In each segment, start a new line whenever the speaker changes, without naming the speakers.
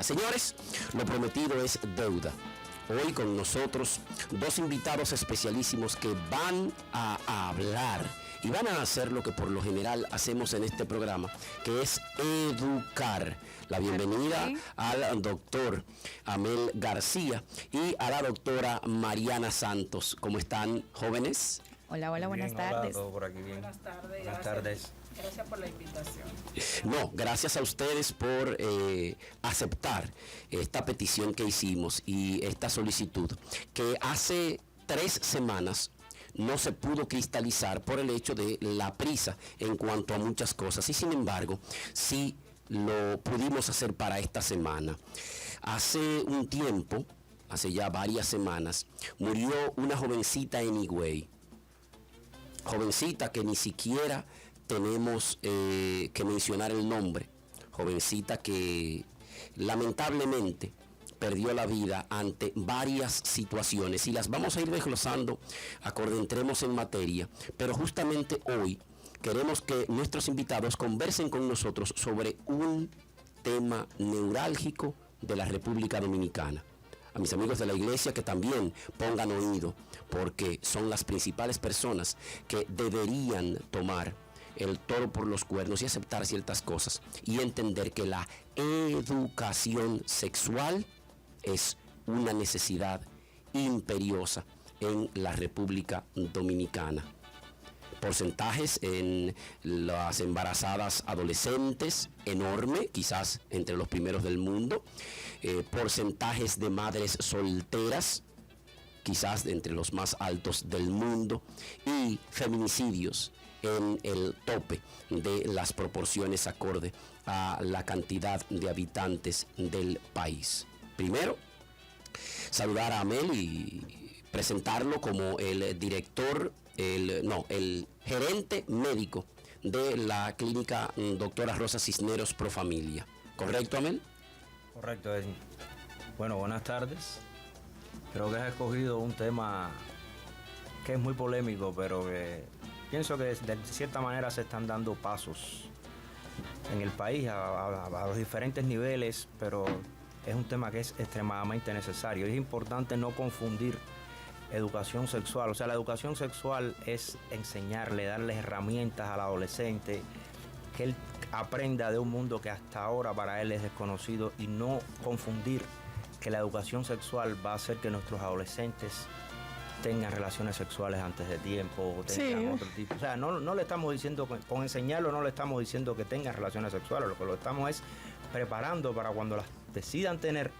cita. Señores, lo prometido es deuda. Hoy con nosotros dos invitados especialísimos que van a hablar y van a hacer lo que por lo general hacemos en este programa, que es educar. La bienvenida al doctor Amel García y a la doctora Mariana Santos. ¿Cómo están, jóvenes?
Hola, hola, buenas tardes.
Hola, todo por aquí bien.
Buenas tardes.
Buenas tardes.
Gracias por la invitación.
No, gracias a ustedes por aceptar esta petición que hicimos y esta solicitud que hace 3 semanas no se pudo cristalizar por el hecho de la prisa en cuanto a muchas cosas y sin embargo sí lo pudimos hacer para esta semana. Hace un tiempo, hace ya varias semanas, murió una jovencita en Higüey. Jovencita que ni siquiera tenemos que mencionar el nombre. Jovencita que lamentablemente perdió la vida ante varias situaciones y las vamos a ir desglosando acorde entremos en materia, pero justamente hoy queremos que nuestros invitados conversen con nosotros sobre un tema neurálgico de la República Dominicana. A mis amigos de la iglesia que también pongan oído, porque son las principales personas que deberían tomar el toro por los cuernos y aceptar ciertas cosas y entender que la educación sexual es una necesidad imperiosa en la República Dominicana. Porcentajes en las embarazadas adolescentes enorme, quizás entre los primeros del mundo. Porcentajes de madres solteras, quizás entre los más altos del mundo. Y feminicidios en el tope de las proporciones acorde a la cantidad de habitantes del país. Primero, saludar a Amel y presentarlo como el director, el gerente médico de la clínica doctora Rosa Cisneros Profamilia. ¿Correcto, Amel?
Correcto, Edwin. Bueno, buenas tardes. Creo que has escogido un tema que es muy polémico, pero que pienso que de cierta manera se están dando pasos en el país a los diferentes niveles, pero es un tema que es extremadamente necesario. Es importante no confundir educación sexual. O sea, la educación sexual es enseñarle, darle herramientas al adolescente, que él aprenda de un mundo que hasta ahora para él es desconocido, y no confundir que la educación sexual va a hacer que nuestros adolescentes tengan relaciones sexuales antes de tiempo, o tengan otro tipo. O sea, no le estamos diciendo, con enseñarlo no le estamos diciendo que tengan relaciones sexuales, lo que lo estamos es preparando para cuando las decidan tener,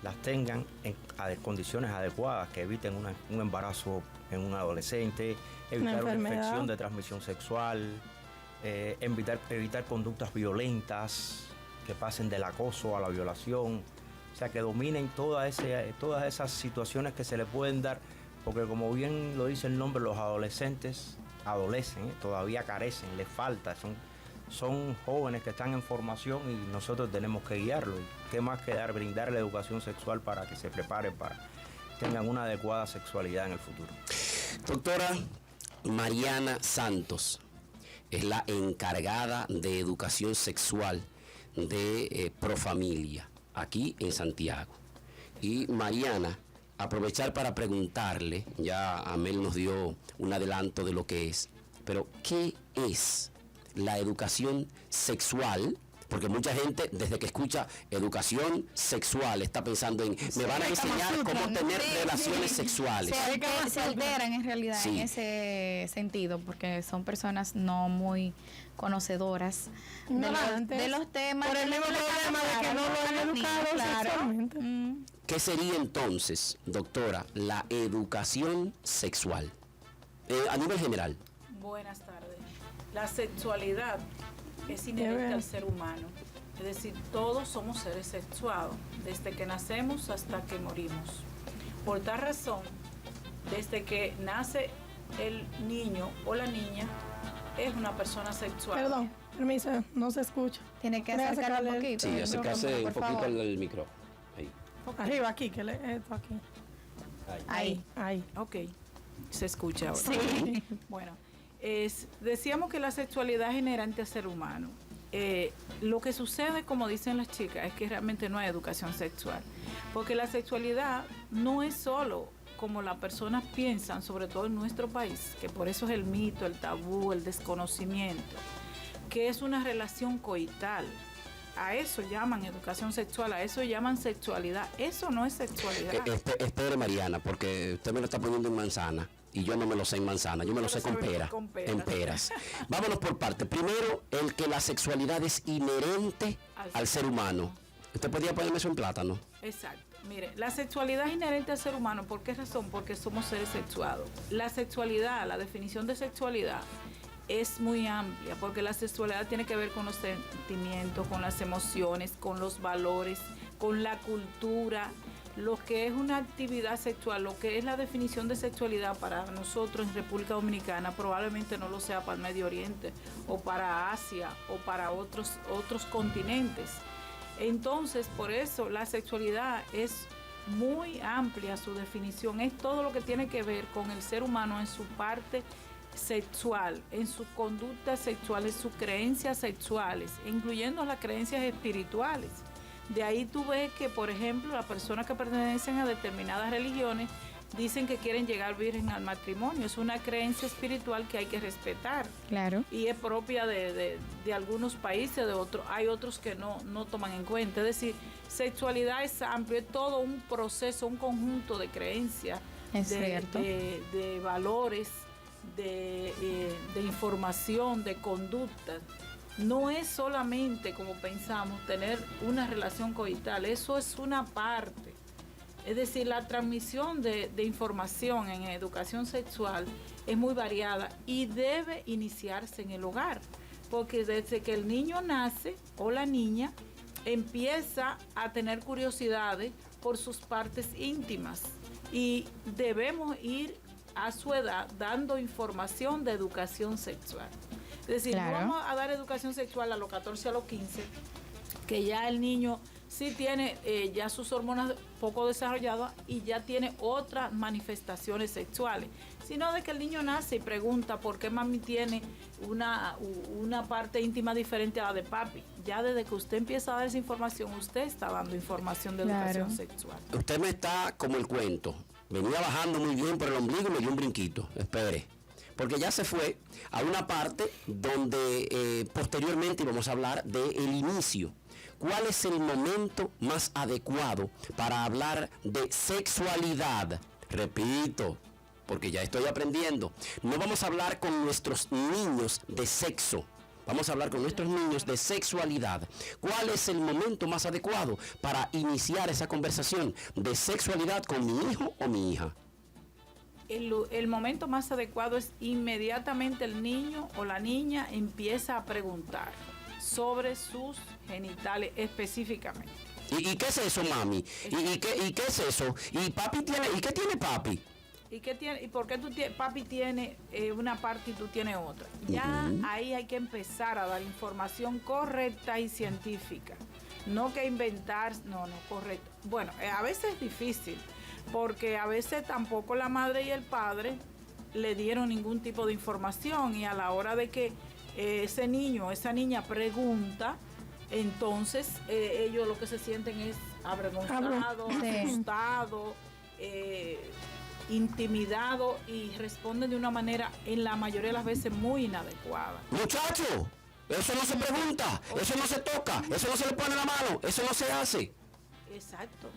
las tengan en condiciones adecuadas, que eviten un embarazo en un adolescente, evitar una infección de transmisión sexual, evitar conductas violentas que pasen del acoso a la violación. O sea, que dominen todas esas situaciones que se le pueden dar, porque como bien lo dice el nombre, los adolescentes adolecen, todavía carecen, les falta, son jóvenes que están en formación y nosotros tenemos que guiarlos. ¿Qué más que brindarle educación sexual para que se preparen, para que tengan una adecuada sexualidad en el futuro?
Doctora Mariana Santos es la encargada de educación sexual de Profamilia, aquí en Santiago. Y Mariana, aprovechar para preguntarle, ya Amel nos dio un adelanto de lo que es, pero ¿qué es la educación sexual? Porque mucha gente, desde que escucha educación sexual, está pensando en, me van a enseñar cómo tener relaciones sexuales.
Se alteran en realidad en ese sentido, porque son personas no muy conocedoras de los temas.
Por el mismo problema de que no lo han educado sexualmente.
¿Qué sería entonces, doctora, la educación sexual? A nivel general.
Buenas tardes. La sexualidad es inherente al ser humano. Es decir, todos somos seres sexuados, desde que nacemos hasta que morimos. Por tal razón, desde que nace el niño o la niña, es una persona sexual.
Perdón, permiso, no se escucha.
Tiene que acercarle un poquito.
Sí, acercarse un poquito al micrófono. Ahí.
Arriba, aquí, que esto aquí.
Ahí.
Ok, se escucha ahora.
Sí.
Bueno, decíamos que la sexualidad es inherente al ser humano. lo que sucede, como dicen las chicas, es que realmente no hay educación sexual. Porque la sexualidad no es solo como las personas piensan, sobre todo en nuestro país, que por eso es el mito, el tabú, el desconocimiento, que es una relación coital. A eso llaman educación sexual, a eso llaman sexualidad. Eso no es sexualidad.
Espere, Mariana, porque usted me lo está poniendo en manzana y yo no me lo sé en manzana, yo me lo sé con peras. En peras. Vámonos por partes. Primero, el que la sexualidad es inherente al ser humano. ¿Usted podría ponerme eso en plátano?
Exacto. Mire, la sexualidad es inherente al ser humano. ¿Por qué razón? Porque somos seres sexuados. La sexualidad, la definición de sexualidad es muy amplia, porque la sexualidad tiene que ver con los sentimientos, con las emociones, con los valores, con la cultura, lo que es una actividad sexual, lo que es la definición de sexualidad para nosotros en República Dominicana, probablemente no lo sea para el Medio Oriente o para Asia o para otros continentes. Entonces, por eso la sexualidad es muy amplia, su definición es todo lo que tiene que ver con el ser humano en su parte sexual, en su conducta sexual, en sus creencias sexuales, incluyendo las creencias espirituales. De ahí tú ves que, por ejemplo, las personas que pertenecen a determinadas religiones dicen que quieren llegar virgen al matrimonio. Es una creencia espiritual que hay que respetar.
Claro.
Y es propia de algunos países, de otros. Hay otros que no toman en cuenta. Es decir, sexualidad es amplio, es todo un proceso, un conjunto de creencias, de valores, de información, de conductas. No es solamente, como pensamos, tener una relación coital, eso es una parte. Es decir, la transmisión de información en educación sexual es muy variada y debe iniciarse en el hogar, porque desde que el niño nace o la niña empieza a tener curiosidades por sus partes íntimas y debemos ir a su edad dando información de educación sexual. Es decir,
claro,
no vamos a dar educación sexual a los 14, a los 15, que ya el niño sí tiene ya sus hormonas poco desarrolladas y ya tiene otras manifestaciones sexuales, sino de que el niño nace y pregunta por qué mami tiene una parte íntima diferente a la de papi. Ya desde que usted empieza a dar esa información, usted está dando información de educación sexual.
Usted me está como el cuento. Venía bajando muy bien por el ombligo y me dio un brinquito. Espere. Porque ya se fue a una parte donde posteriormente vamos a hablar del inicio. ¿Cuál es el momento más adecuado para hablar de sexualidad? Repito, porque ya estoy aprendiendo. No vamos a hablar con nuestros niños de sexo. Vamos a hablar con nuestros niños de sexualidad. ¿Cuál es el momento más adecuado para iniciar esa conversación de sexualidad con mi hijo o mi hija?
El momento más adecuado es inmediatamente el niño o la niña empieza a preguntar sobre sus genitales específicamente.
¿Y qué es eso, mami? ¿Y qué es eso? ¿Y papi tiene? ¿Y qué tiene papi?
¿Y qué tiene? ¿Y por qué papi tiene una parte y tú tienes otra? Ya ahí hay que empezar a dar información correcta y científica. No que inventar, no, correcto. Bueno, a veces es difícil, porque a veces tampoco la madre y el padre le dieron ningún tipo de información y a la hora de que ese niño, esa niña pregunta, entonces ellos lo que se sienten es avergonzados, asustados, intimidados y responden de una manera, en la mayoría de las veces, muy inadecuada.
Muchacho, eso no se pregunta, eso no se toca, eso no se le pone la mano, eso no se hace.
Exacto.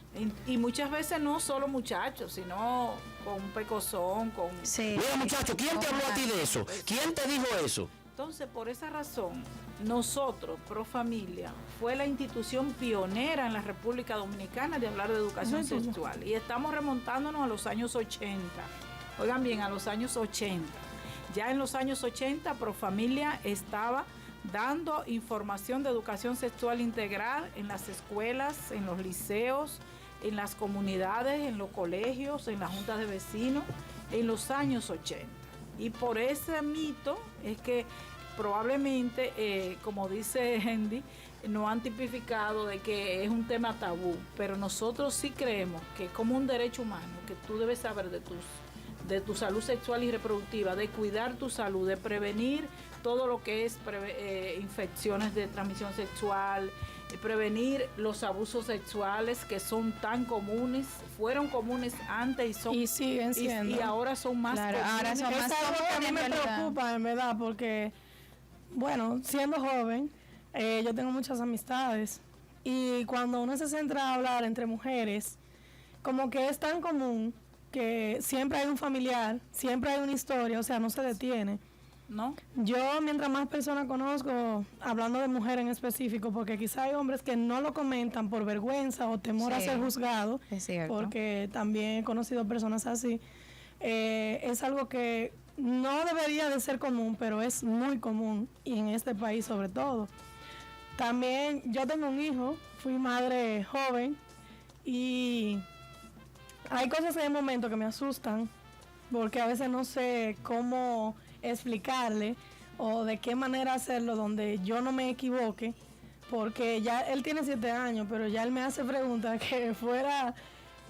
Y muchas veces no solo muchachos, sino con un pecozón, con...
Sí.
Mira, muchacho, ¿quién te habló a ti de eso? ¿Quién te dijo eso?
Entonces, por esa razón, nosotros, Pro Familia, fue la institución pionera en la República Dominicana de hablar de educación sexual. Y estamos remontándonos a los años 80. Oigan bien, a los años 80. Ya en los años 80, Pro Familia estaba dando información de educación sexual integral en las escuelas, en los liceos, en las comunidades, en los colegios, en las juntas de vecinos, en los años 80. Y por ese mito es que probablemente, como dice Hendy, no han tipificado de que es un tema tabú, pero nosotros sí creemos que es como un derecho humano, que tú debes saber de tu salud sexual y reproductiva, de cuidar tu salud, de prevenir todo lo que es infecciones de transmisión sexual, prevenir los abusos sexuales que son tan comunes, fueron comunes antes
y siguen siendo.
Y ahora son más comunes.
Ahora son más comunes. A mí me preocupa, en verdad, porque, bueno, siendo joven, yo tengo muchas amistades y cuando uno se centra a hablar entre mujeres, como que es tan común que siempre hay un familiar, siempre hay una historia, o sea, no se detiene.
¿No?
Yo, mientras más personas conozco, hablando de mujer en específico, porque quizá hay hombres que no lo comentan por vergüenza o temor a ser juzgado, porque también he conocido personas así, es algo que no debería de ser común, pero es muy común, y en este país sobre todo. También yo tengo un hijo, fui madre joven, y hay cosas en el momento que me asustan, porque a veces no sé cómo explicarle o de qué manera hacerlo donde yo no me equivoque, porque ya él tiene 7 años, pero ya él me hace preguntas que fuera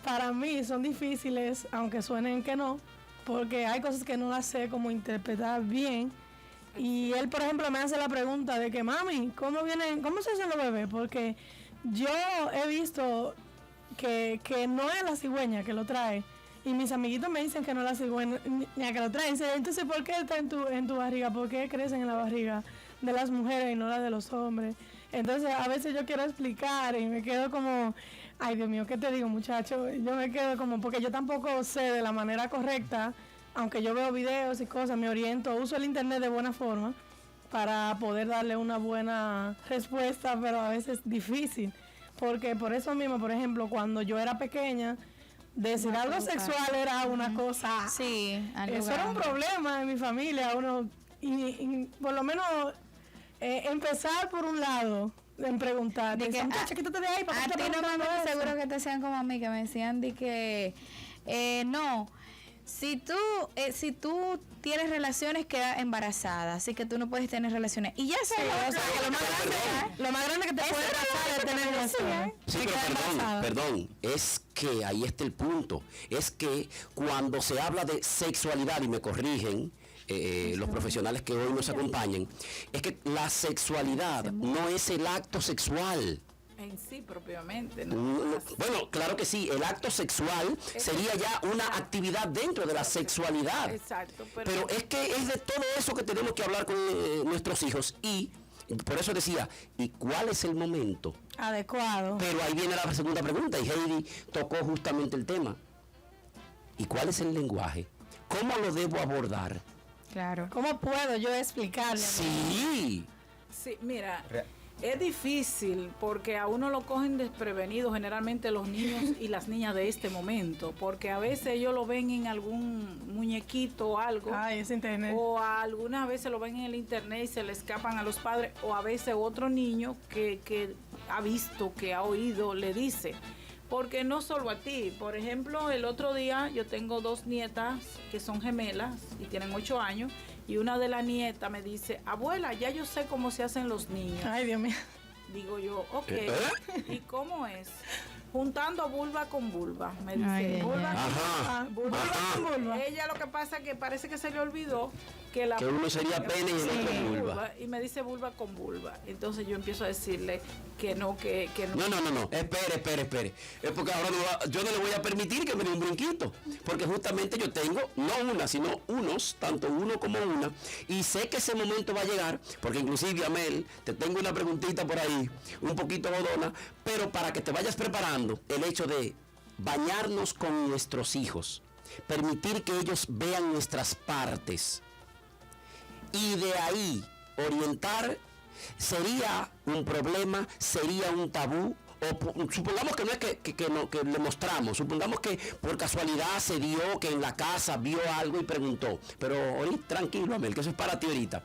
para mí son difíciles, aunque suenen que no, porque hay cosas que no las sé cómo interpretar bien. Y él, por ejemplo, me hace la pregunta de que, mami, ¿cómo se hacen los bebés? Porque yo he visto que no es la cigüeña que lo trae. Y mis amiguitos me dicen que no la cigüeña que lo trae. Entonces, ¿por qué está en tu barriga? ¿Por qué crecen en la barriga de las mujeres y no la de los hombres? Entonces, a veces yo quiero explicar y me quedo como, ay, Dios mío, ¿qué te digo, muchacho? Yo me quedo como, porque yo tampoco sé de la manera correcta, aunque yo veo videos y cosas, me oriento, uso el internet de buena forma para poder darle una buena respuesta, pero a veces es difícil. Porque por eso mismo, por ejemplo, cuando yo era pequeña, decir algo sexual era una cosa.
Sí,
eso era un problema en mi familia. Y por lo menos empezar por un lado en preguntar.
De que, quítate de ahí, ¿para a ti no me seguro que te decían como a mí, que me decían de que no. Si tú tienes relaciones, quedas embarazada, así que tú no puedes tener relaciones. Y ya sé, o sea, que lo más grande que te puede pasar es tener relaciones.
Sí, pero perdón, es que ahí está el punto. Es que cuando se habla de sexualidad, y me corrigen los profesionales que hoy nos acompañan, es que la sexualidad no es el acto sexual.
En sí propiamente,
¿no? Bueno, claro que sí, el acto sexual sería ya una actividad dentro de la sexualidad.
Exacto.
Pero es que es de todo eso que tenemos que hablar con nuestros hijos, y por eso decía, ¿y cuál es el momento
adecuado?
Pero ahí viene la segunda pregunta, y Heidi tocó justamente el tema. ¿Y cuál es el lenguaje? ¿Cómo lo debo abordar?
Claro. ¿Cómo puedo yo explicarle?
Sí, mira, es difícil porque a uno lo cogen desprevenido generalmente los niños y las niñas de este momento, porque a veces ellos lo ven en algún muñequito o algo.
Es internet.
O algunas veces lo ven en el internet y se le escapan a los padres, o a veces otro niño que ha visto, que ha oído, le dice. Porque no solo a ti. Por ejemplo, el otro día yo tengo 2 nietas que son gemelas y tienen 8 años. Y una de las nietas me dice, abuela, ya yo sé cómo se hacen los niños.
Ay, Dios mío.
Digo yo, ok. ¿Y cómo es? Juntando vulva con vulva. Me dice,
ay,
vulva
con
vulva. Ella lo que pasa es que parece que se le olvidó que
uno sería pene y el otro vulva.
Y me dice vulva con vulva. Entonces yo empiezo a decirle que no, que no.
No. Espere. Es porque ahora yo no le voy a permitir que me dé un brinquito. Porque justamente yo tengo, no una, sino unos, tanto uno como una. Y sé que ese momento va a llegar, porque inclusive, Amel, te tengo una preguntita por ahí, un poquito bodona, pero para que te vayas preparando, el hecho de bañarnos con nuestros hijos, permitir que ellos vean nuestras partes, y de ahí orientar, sería un problema, sería un tabú, o supongamos que no es que le mostramos, supongamos que por casualidad se dio que en la casa vio algo y preguntó, pero ahorita tranquilo, Amel, que eso es para ti ahorita,